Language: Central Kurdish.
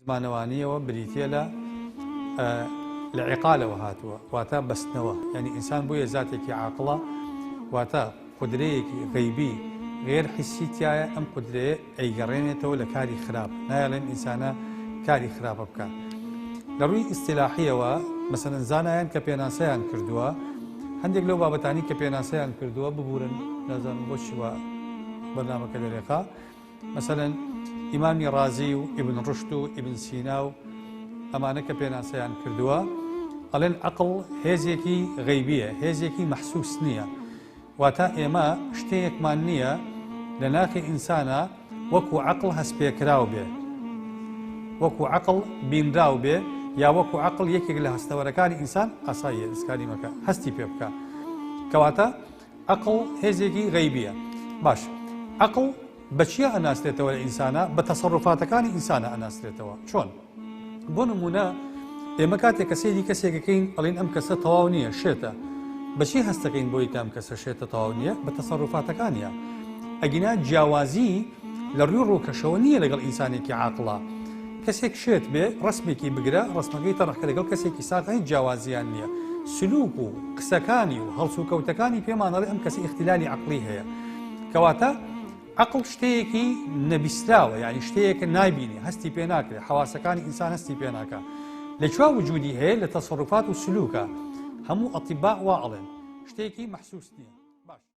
مانەوانیەوە بریتە لە عقالەوە هاتووە واتە بەستنەوە، یعنی ئینسان بۆیە زاتێکی عاقڵە واتە قودرەیەکی غەیبی غێر حیسیتایە ئەم قودرەیە ئەیگەڕێنێتەوە لە کاری خراپ، نایڵێن ئینسانە کاری خراپە بکە. لە ڕووی ئیستیلاحیەوە مەسەلەن زانایان کە پێناسەیان کردووە هەندێک لەو بابەتانی کە پێناسەیان کردووە ببورن، نازانم بۆچی وە بەرنامەکە دەرێقا، مەسەلەن ئیمامی ڕازی و ئیبن ڕشد و ئیبن سینا و ئەمانە کە پێناسەیان کردووە ئەڵێن عەقڵ هێزێکی غەیبیە، هێزێکی مەحسوس نییە، واتە ئێمە شتێکمان نییە لە ناخی ئینسانە وەکو عەقڵ هەستپێکراو بێ، وەکو عەقڵ بینراو بێ، یا وەکو عەقڵ یەکێک لە هەستەوەرەکانی ئینسان ئاساییە دەستکاری مەکە هەستی پێ بکە، کەواتە عەقڵ هێزێکی غەیبیە. باش، عەقڵ بەچیە ئەناسرێتەوە لە ئینسانە؟ بە تەسەڕوفاتەکانی ئینسانە ئەناسرێتەوە. چۆن؟ بۆ نمونە ئێمە کاتێک کە سەیری کەسێکەکەین ئەڵێن ئەم کەسە تەواو نییە، شێتە. بەچی هەستەکەین بۆی کە ئەم کەسە شێتە تەواو نییە؟ بە تەسەڕوفاتەکانیە. ئەگینا جیاوازی لە ڕووی ڕووکەشەوە نییە لەگەڵ ئینسانێکی عاقڵە. کەسێک شێت بێ ڕسمێکی بگرە، ڕسمەکەی تەڕەحکە لەگەڵ کەسێکی ساغ هیچ جیاوازیان نییە. سلوک و قسەکانی و هەڵس و کەوتەکانی پێمانەڵێ ئەم کەسی اختیلالی عەقڵی هەیە. کەواتە عەقڵ شتەیەکی نەبیستراوە، یعنی شتەیەکە نایبینی، هەستی پێ ناکرێت، حەواسەکانی ئینسان هەستی پێ ناکات. لەکوێ وجودی هەیە؟ لە تەسەڕوفات و سلوکە. هەموو ئەتیباء وا ئەڵێن شتێکی مەحسوس نییە.